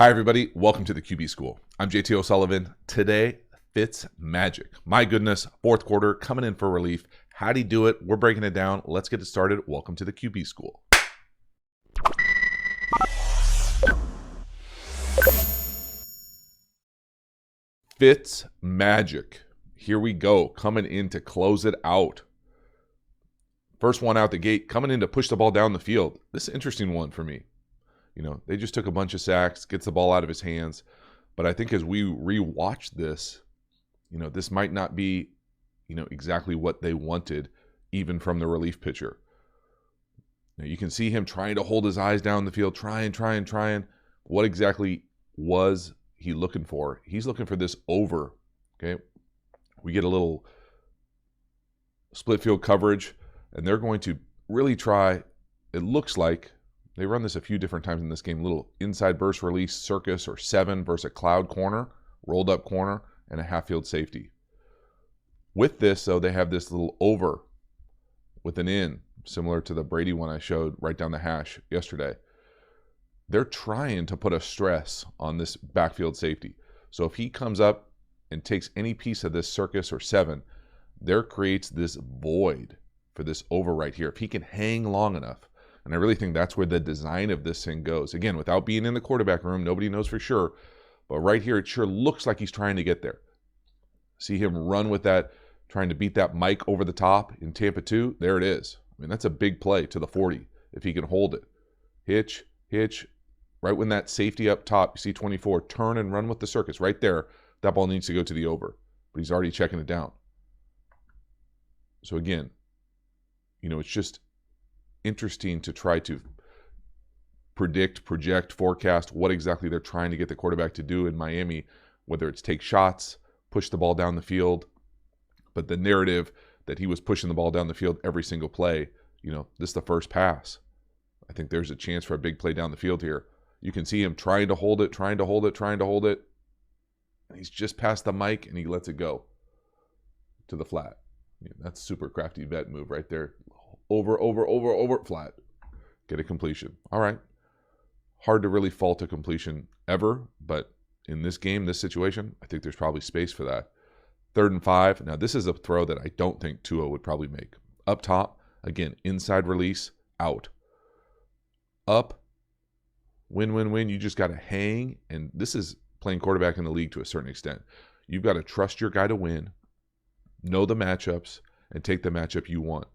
Hi, everybody. Welcome to the QB School. I'm JT O'Sullivan. Today, FitzMagic. My goodness, fourth quarter coming in for relief. How'd he do it? We're breaking it down. Let's get it started. Welcome to the QB School. FitzMagic. Here we go. Coming in to close it out. First one out the gate. Coming in to push the ball down the field. This is an interesting one for me. You know, they just took a bunch of sacks, gets the ball out of his hands. But I think as we rewatch this, this might not be, exactly what they wanted, even from the relief pitcher. Now, you can see him trying to hold his eyes down the field, trying. What exactly was he looking for? He's looking for this over, okay? We get a little split field coverage, and they're going to really try, it looks like, they run this a few different times in this game. Little inside burst release circus or 7 versus a cloud corner, rolled up corner, and a half field safety. With this, though, they have this little over with an in, similar to the Brady one I showed right down the hash yesterday. They're trying to put a stress on this backfield safety. So if he comes up and takes any piece of this circus or 7, there creates this void for this over right here. If he can hang long enough. And I really think that's where the design of this thing goes. Again, without being in the quarterback room, nobody knows for sure. But right here, it sure looks like he's trying to get there. See him run with that, trying to beat that mic over the top in Tampa 2. There it is. I mean, that's a big play to the 40 if he can hold it. Hitch. Right when that safety up top, you see 24, turn and run with the circus. Right there, that ball needs to go to the over. But he's already checking it down. So again, it's just interesting to try to predict, project, forecast what exactly they're trying to get the quarterback to do in Miami, whether it's take shots, push the ball down the field. But the narrative that he was pushing the ball down the field every single play, this is the first pass. I think there's a chance for a big play down the field here. You can see him trying to hold it. And he's just past the mic and he lets it go to the flat. That's super crafty vet move right there. Over, flat. Get a completion. All right. Hard to really fault a completion ever, but in this game, this situation, I think there's probably space for that. 3rd and 5. Now, this is a throw that I don't think Tua would probably make. Up top, again, inside release, out. Up, win. You just got to hang, and this is playing quarterback in the league to a certain extent. You've got to trust your guy to win, know the matchups, and take the matchup you want.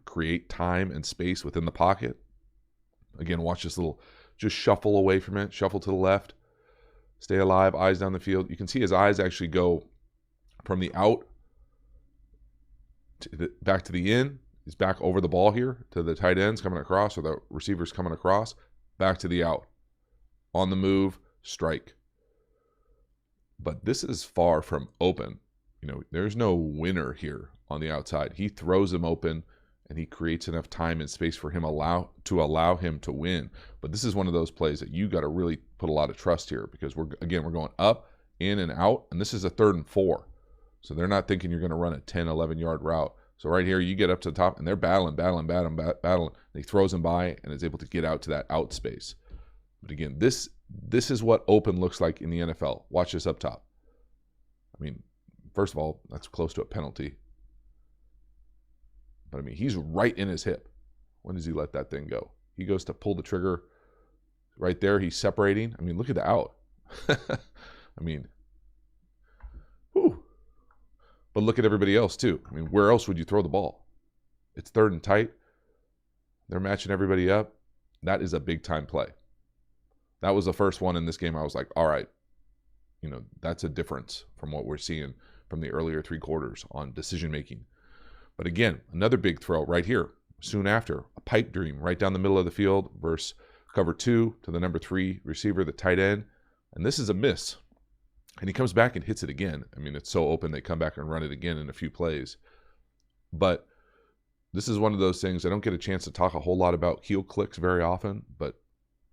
Create time and space within the pocket. Again, watch this little, just shuffle away from it, shuffle to the left, stay alive, eyes down the field. You can see his eyes actually go from the out to back to the in. He's back over the ball here to the tight ends coming across or the receivers coming across, back to the out. On the move, strike. But this is far from open. There's no winner here on the outside. He throws him open, and he creates enough time and space for him to allow him to win. But this is one of those plays that you got to really put a lot of trust here because we're going up, in, and out, and this is a 3rd and 4. So they're not thinking you're going to run a 10, 11-yard route. So right here, you get up to the top, and they're battling. And he throws him by and is able to get out to that out space. But again, this is what open looks like in the NFL. Watch this up top. I mean, first of all, that's close to a penalty. But, he's right in his hip. When does he let that thing go? He goes to pull the trigger right there. He's separating. Look at the out. Whew. But look at everybody else, too. Where else would you throw the ball? It's 3rd and tight. They're matching everybody up. That is a big-time play. That was the first one in this game. I was like, all right, that's a difference from what we're seeing from the earlier 3 quarters on decision-making. But again, another big throw right here. Soon after, a pipe dream right down the middle of the field versus cover 2 to the number 3 receiver, the tight end. And this is a miss. And he comes back and hits it again. It's so open they come back and run it again in a few plays. But this is one of those things, I don't get a chance to talk a whole lot about heel clicks very often, but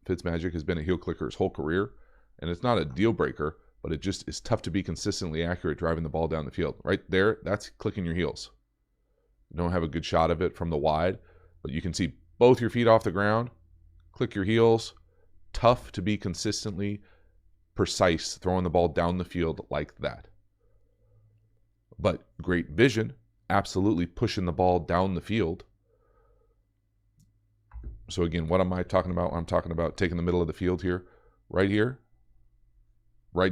FitzMagic has been a heel clicker his whole career. And it's not a deal breaker, but it just is tough to be consistently accurate driving the ball down the field. Right there, that's clicking your heels. You don't have a good shot of it from the wide, but you can see both your feet off the ground, click your heels. Tough to be consistently precise throwing the ball down the field like that. But great vision, absolutely pushing the ball down the field. So again, what am I talking about? I'm talking about taking the middle of the field here, right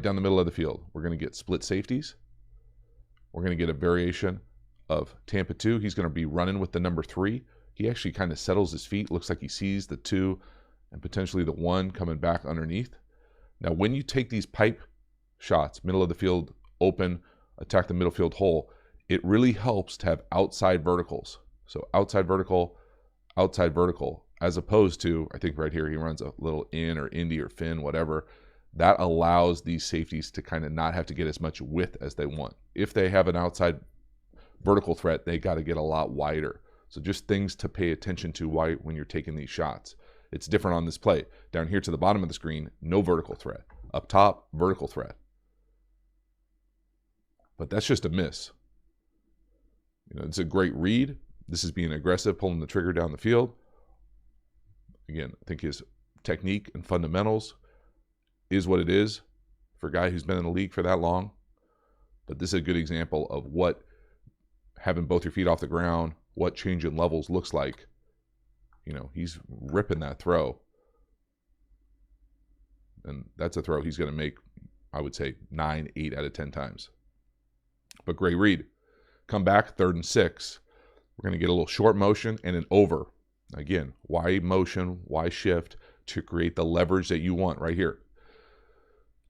down the middle of the field. We're going to get split safeties. We're going to get a variation of Tampa 2. He's going to be running with the number 3. He actually kind of settles his feet. Looks like he sees the 2 and potentially the 1 coming back underneath. Now, when you take these pipe shots, middle of the field, open, attack the middle field hole, it really helps to have outside verticals. So outside vertical, as opposed to, I think right here, he runs a little in or indie or fin, whatever. That allows these safeties to kind of not have to get as much width as they want. If they have an outside vertical threat, they got to get a lot wider. So just things to pay attention to when you're taking these shots. It's different on this play. Down here to the bottom of the screen, no vertical threat. Up top, vertical threat. But that's just a miss. It's a great read. This is being aggressive, pulling the trigger down the field. Again, I think his technique and fundamentals is what it is for a guy who's been in the league for that long. But this is a good example of what having both your feet off the ground, what change in levels looks like. He's ripping that throw. And that's a throw he's going to make, I would say, 9, 8 out of 10 times. But great read. Come back, 3rd and 6. We're going to get a little short motion and an over. Again, why motion, why shift? To create the leverage that you want right here.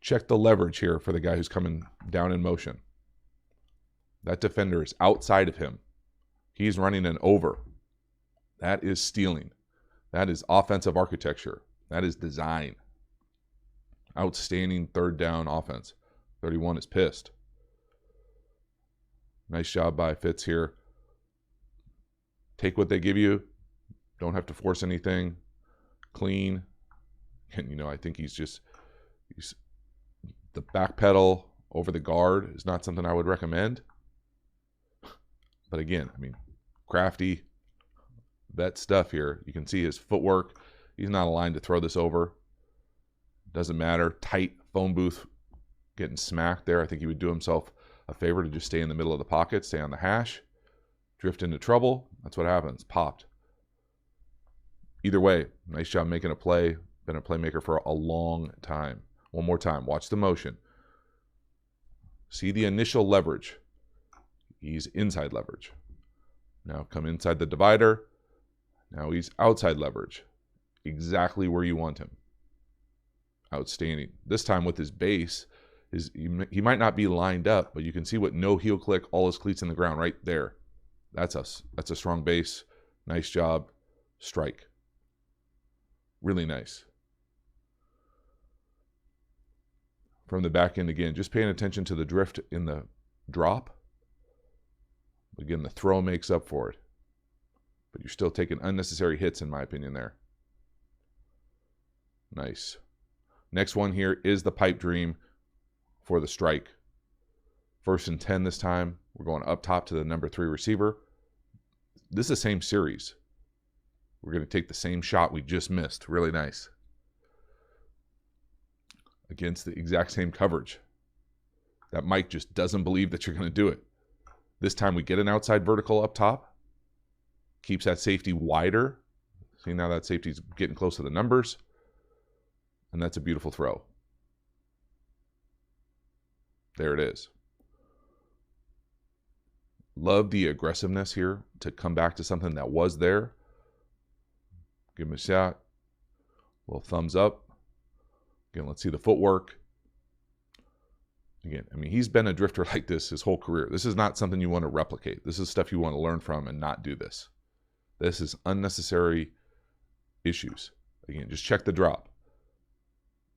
Check the leverage here for the guy who's coming down in motion. That defender is outside of him. He's running an over. That is stealing. That is offensive architecture. That is design. Outstanding 3rd down offense. 31 is pissed. Nice job by Fitz here. Take what they give you. Don't have to force anything. Clean. And, I think he's the back pedal over the guard is not something I would recommend. But again, crafty, vet stuff here. You can see his footwork. He's not aligned to throw this over. Doesn't matter. Tight phone booth getting smacked there. I think he would do himself a favor to just stay in the middle of the pocket, stay on the hash, drift into trouble. That's what happens. Popped. Either way, nice job making a play. Been a playmaker for a long time. One more time. Watch the motion. See the initial leverage. He's inside leverage. Now come inside the divider. Now he's outside leverage. Exactly where you want him. Outstanding. This time with his base, he might not be lined up, but you can see what no heel click, all his cleats in the ground right there. That's a strong base. Nice job. Strike. Really nice. From the back end again, just paying attention to the drift in the drop. Again, the throw makes up for it. But you're still taking unnecessary hits, in my opinion, there. Nice. Next one here is the pipe dream for the strike. 1st and 10 this time. We're going up top to the number 3 receiver. This is the same series. We're going to take the same shot we just missed. Really nice. Against the exact same coverage. That Mike just doesn't believe that you're going to do it. This time we get an outside vertical up top. Keeps that safety wider. See, now that safety's getting close to the numbers. And that's a beautiful throw. There it is. Love the aggressiveness here to come back to something that was there. Give him a shot. A little thumbs up. Again, let's see the footwork. Again, he's been a drifter like this his whole career. This is not something you want to replicate. This is stuff you want to learn from and not do this. This is unnecessary issues. Again, just check the drop.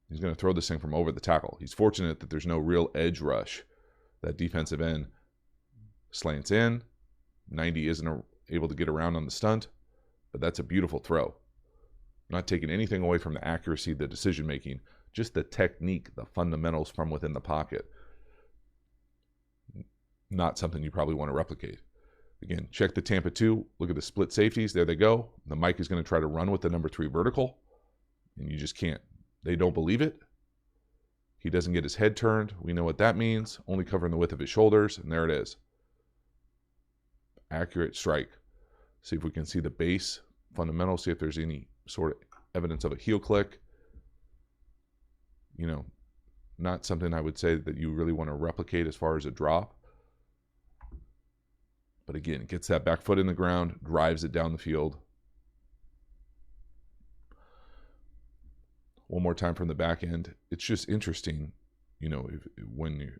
He's going to throw this thing from over the tackle. He's fortunate that there's no real edge rush. That defensive end slants in. 90 isn't able to get around on the stunt, but that's a beautiful throw. Not taking anything away from the accuracy, the decision-making, just the technique, the fundamentals from within the pocket. Not something you probably want to replicate. Again, check the Tampa 2. Look at the split safeties. There they go. The Mike is going to try to run with the number 3 vertical, and you just can't. They don't believe it. He doesn't get his head turned. We know what that means. Only covering the width of his shoulders, and there it is. Accurate strike. See if we can see the base fundamental, see if there's any sort of evidence of a heel click. You know, not something I would say that you really want to replicate as far as a drop. But again, it gets that back foot in the ground, drives it down the field. One more time from the back end. It's just interesting, you know, when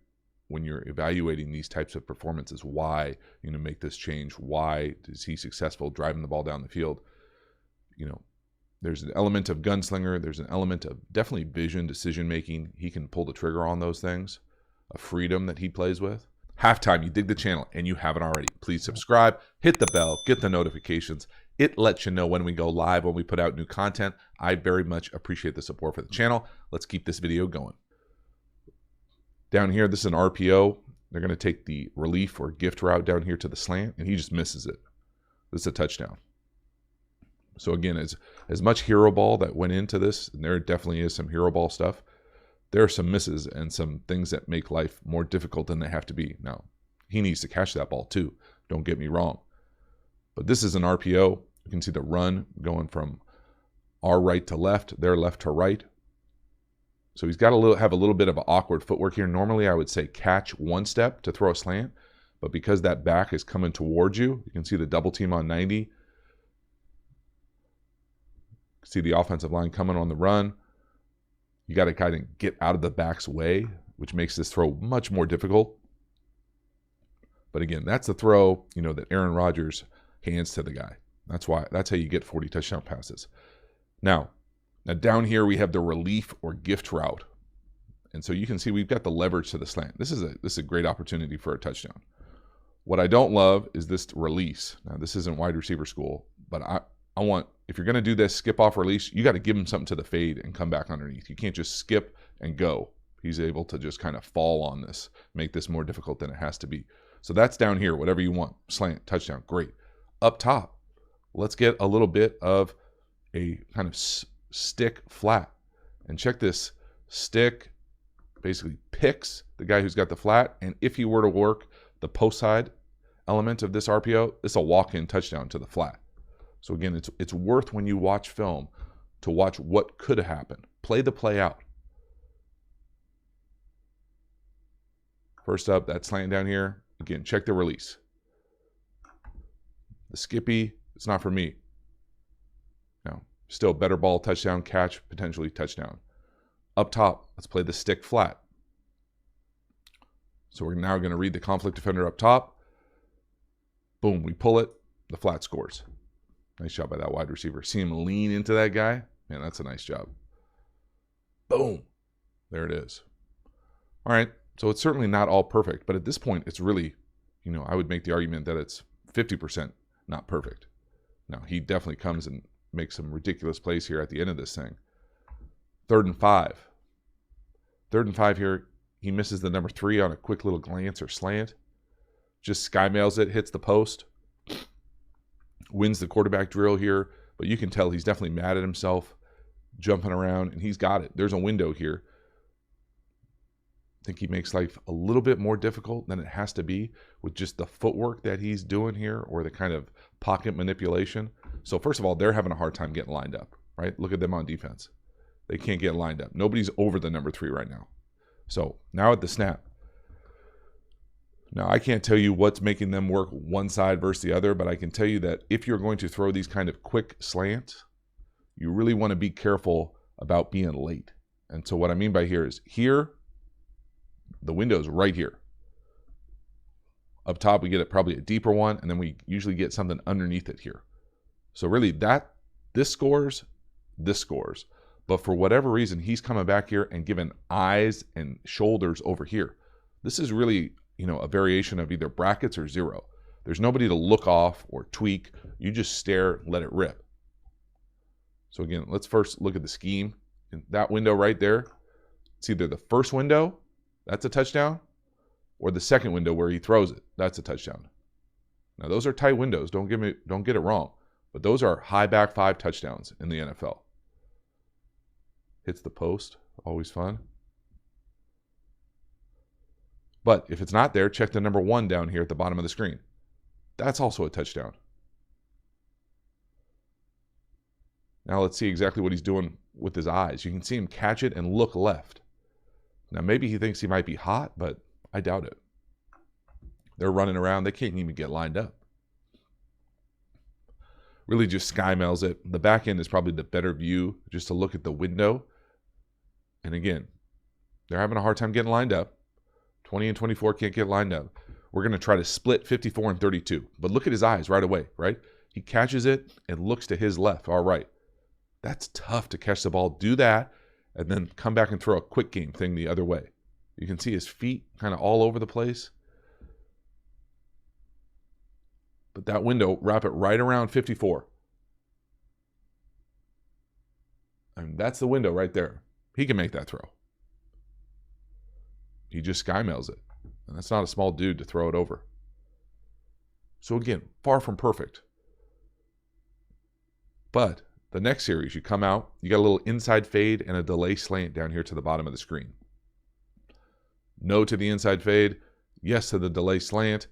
you're evaluating these types of performances, why, you know, make this change? Why is he successful driving the ball down the field? You know, there's an element of gunslinger. There's an element of definitely vision, decision making. He can pull the trigger on those things, a freedom that he plays with. Halftime, you dig the channel and you haven't already, please subscribe, hit the bell, get the notifications. It lets you know when we go live, when we put out new content. I very much appreciate the support for the channel. Let's keep this video going. Down here, this is an RPO. They're going to take the relief or gift route down here to the slant, and he just misses it. This is a touchdown. So again, as much hero ball that went into this, and there definitely is some hero ball stuff, there are some misses and some things that make life more difficult than they have to be. Now, he needs to catch that ball too. Don't get me wrong. But this is an RPO. You can see the run going from our right to left, their left to right. So he's got to have a little bit of an awkward footwork here. Normally, I would say catch one step to throw a slant. But because that back is coming towards you, you can see the double team on 90. See the offensive line coming on the run. You got to kind of get out of the back's way, which makes this throw much more difficult. But again, that's the throw, you know, that Aaron Rodgers hands to the guy. That's how you get 40 touchdown passes. Now down here we have the relief or gift route. And so you can see we've got the leverage to the slant. This is a great opportunity for a touchdown. What I don't love is this release. Now this isn't wide receiver school, but I want, if you're going to do this skip off release, you got to give him something to the fade and come back underneath. You can't just skip and go. He's able to just kind of fall on this, make this more difficult than it has to be. So that's down here, whatever you want. Slant, touchdown, great. Up top, let's get a little bit of a kind of stick flat. And check this. Stick basically picks the guy who's got the flat. And if he were to work the post side element of this RPO, it's a walk-in touchdown to the flat. So again, it's worth when you watch film to watch what could have happened. Play the play out. First up, that slant down here. Again, check the release. The skippy, it's not for me. No, still better ball, touchdown, catch, potentially touchdown. Up top, let's play the stick flat. So we're now going to read the conflict defender up top. Boom, we pull it, the flat scores. Nice job by that wide receiver. See him lean into that guy? Man, that's a nice job. Boom. There it is. All right. So it's certainly not all perfect, but at this point, it's really, you know, I would make the argument that it's 50% not perfect. Now, he definitely comes and makes some ridiculous plays here at the end of this thing. 3rd and 5. 3rd and 5 here. He misses the number 3 on a quick little glance or slant. Just skymails it, hits the post. Wins the quarterback drill here, but you can tell he's definitely mad at himself, jumping around, and he's got it. There's a window here. I think he makes life a little bit more difficult than it has to be with just the footwork that he's doing here or the kind of pocket manipulation. So first of all, they're having a hard time getting lined up, right? Look at them on defense. They can't get lined up. Nobody's over the number 3 right now. So now at the snap. Now, I can't tell you what's making them work one side versus the other, but I can tell you that if you're going to throw these kind of quick slants, you really want to be careful about being late. And so what I mean by here is here, the window's right here. Up top, we get it probably a deeper one, and then we usually get something underneath it here. So really this scores. But for whatever reason, he's coming back here and giving eyes and shoulders over here. This is really, you know, a variation of either brackets or 0. There's nobody to look off or tweak. You just stare, let it rip. So again, let's first look at the scheme. In that window right there, it's either the first window, that's a touchdown, or the second window where he throws it, that's a touchdown. Now those are tight windows, don't get it wrong, but those are high back 5 touchdowns in the NFL. Hits the post, always fun. But if it's not there, check the number 1 down here at the bottom of the screen. That's also a touchdown. Now let's see exactly what he's doing with his eyes. You can see him catch it and look left. Now maybe he thinks he might be hot, but I doubt it. They're running around. They can't even get lined up. Really just skymails it. The back end is probably the better view, just to look at the window. And again, they're having a hard time getting lined up. 20 and 24 can't get lined up. We're going to try to split 54 and 32. But look at his eyes right away, right? He catches it and looks to his left. All right. That's tough to catch the ball, do that, and then come back and throw a quick game thing the other way. You can see his feet kind of all over the place. But that window, wrap it right around 54. And that's the window right there. He can make that throw. He just skymails it. And that's not a small dude to throw it over. So again, far from perfect. But the next series, you come out, you got a little inside fade and a delay slant down here to the bottom of the screen. No to the inside fade, yes to the delay slant,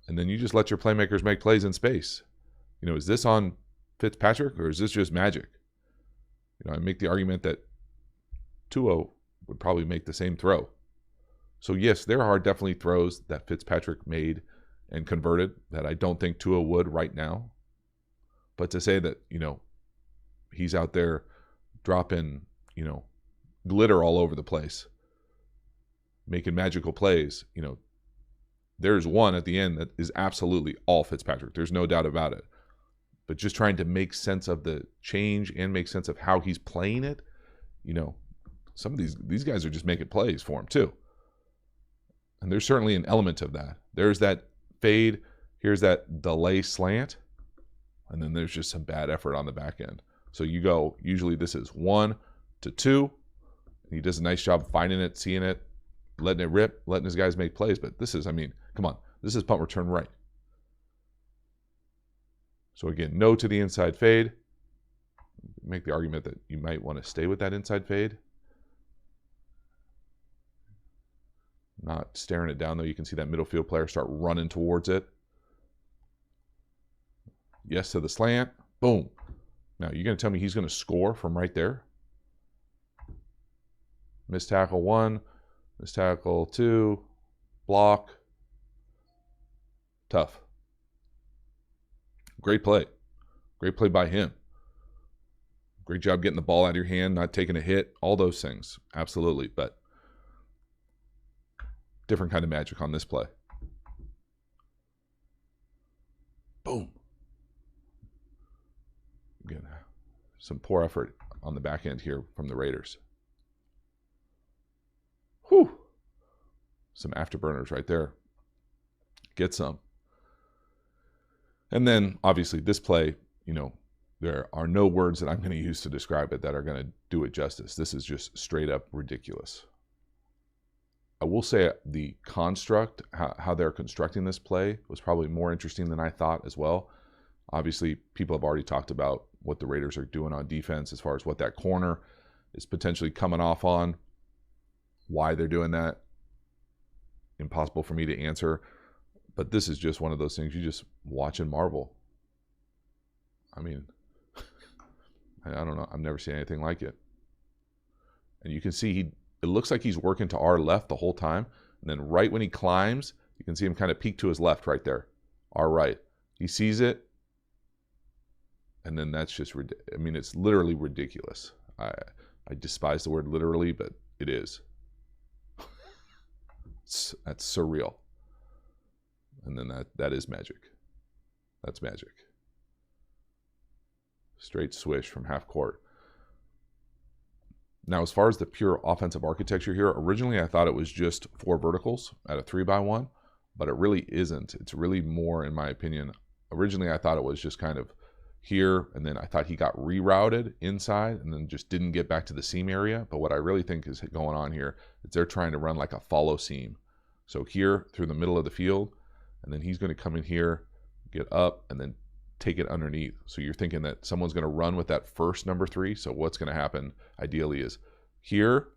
and then you just let your playmakers make plays in space. You know, is this on Fitzpatrick or is this just magic? You know, I make the argument that Tua would probably make the same throw. So yes, there are definitely throws that Fitzpatrick made and converted that I don't think Tua would right now. But to say that, you know, he's out there dropping, you know, glitter all over the place, making magical plays, you know, there's one at the end that is absolutely all Fitzpatrick. There's no doubt about it. But just trying to make sense of the change and make sense of how he's playing it, you know, some of these guys are just making plays for him too. And there's certainly an element of that. There's that fade, here's that delay slant, and then there's just some bad effort on the back end. So you go, usually this is 1 to 2. He does a nice job finding it, seeing it, letting it rip, letting his guys make plays. But this is, I mean, come on, this is punt return right. So again, no to the inside fade. Make the argument that you might want to stay with that inside fade. Not staring it down, though. You can see that middle field player start running towards it. Yes to the slant. Boom. Now, you're going to tell me he's going to score from right there? Missed tackle 1. Missed tackle 2. Block. Tough. Great play. Great play by him. Great job getting the ball out of your hand, not taking a hit. All those things. Absolutely. But different kind of magic on this play. Boom. Again, some poor effort on the back end here from the Raiders. Whew. Some afterburners right there. Get some. And then, obviously, this play, you know, there are no words that I'm going to use to describe it that are going to do it justice. This is just straight up ridiculous. I will say the construct, how they're constructing this play was probably more interesting than I thought as well. Obviously, people have already talked about what the Raiders are doing on defense as far as what that corner is potentially coming off on, why they're doing that. Impossible for me to answer. But this is just one of those things you just watch and marvel. I mean, I don't know. I've never seen anything like it. And you can see it looks like he's working to our left the whole time. And then right when he climbs, you can see him kind of peek to his left right there. Our right. He sees it. And then that's just, I mean, it's literally ridiculous. I despise the word literally, but it is. That's surreal. And then that is magic. That's magic. Straight swish from half court. Now, as far as the pure offensive architecture here, originally I thought it was just 4 verticals at a 3x1, but it really isn't. It's really more, in my opinion. Originally I thought it was just kind of here, and then I thought he got rerouted inside and then just didn't get back to the seam area. But what I really think is going on here is they're trying to run like a follow seam. So here through the middle of the field, and then he's going to come in here, get up, and then take it underneath. So you're thinking that someone's going to run with that first number 3. So what's going to happen ideally is here,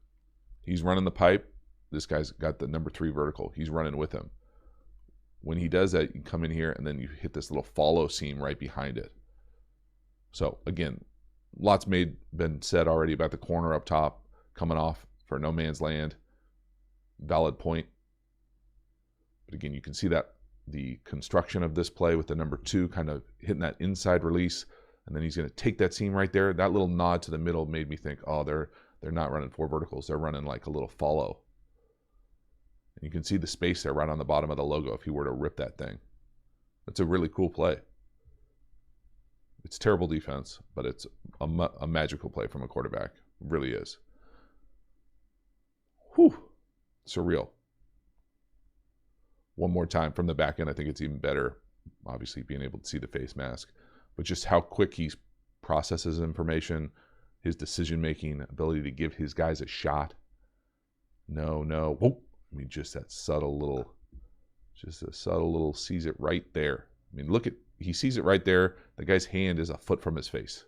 he's running the pipe. this guy's got the number 3 vertical. He's running with him. When he does that, you come in here and then you hit this little follow seam right behind it. So again, lots been said already about the corner up top coming off for no man's land. Valid point. But again, you can see that the construction of this play with the number 2 kind of hitting that inside release, and then he's going to take that seam right there. That little nod to the middle made me think, oh, they're not running 4 verticals. They're running like a little follow. And you can see the space there right on the bottom of the logo if he were to rip that thing. That's a really cool play. It's terrible defense, but it's a magical play from a quarterback. It really is. Whew. Surreal. One more time from the back end, I think it's even better, obviously being able to see the face mask, but just how quick he processes information, his decision-making, ability to give his guys a shot. No. Whoop. I mean, just that subtle little sees it right there. I mean, look at, he sees it right there. The guy's hand is a foot from his face.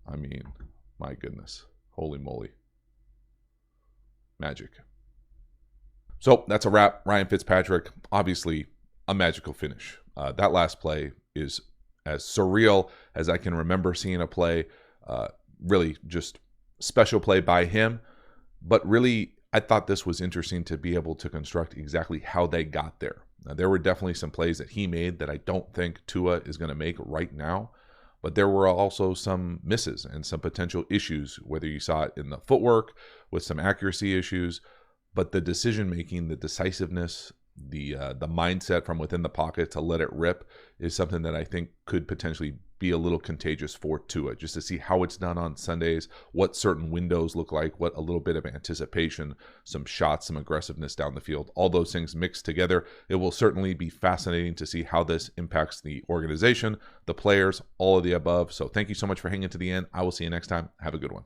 I mean, my goodness. Holy moly. Magic. So that's a wrap. Ryan Fitzpatrick, obviously a magical finish. That last play is as surreal as I can remember seeing a play. Really just special play by him. But really, I thought this was interesting to be able to construct exactly how they got there. Now, there were definitely some plays that he made that I don't think Tua is going to make right now. But there were also some misses and some potential issues, whether you saw it in the footwork with some accuracy issues. But the decision-making, the decisiveness, the mindset from within the pocket to let it rip is something that I think could potentially be a little contagious for Tua, just to see how it's done on Sundays, what certain windows look like, what a little bit of anticipation, some shots, some aggressiveness down the field, all those things mixed together. It will certainly be fascinating to see how this impacts the organization, the players, all of the above. So thank you so much for hanging to the end. I will see you next time. Have a good one.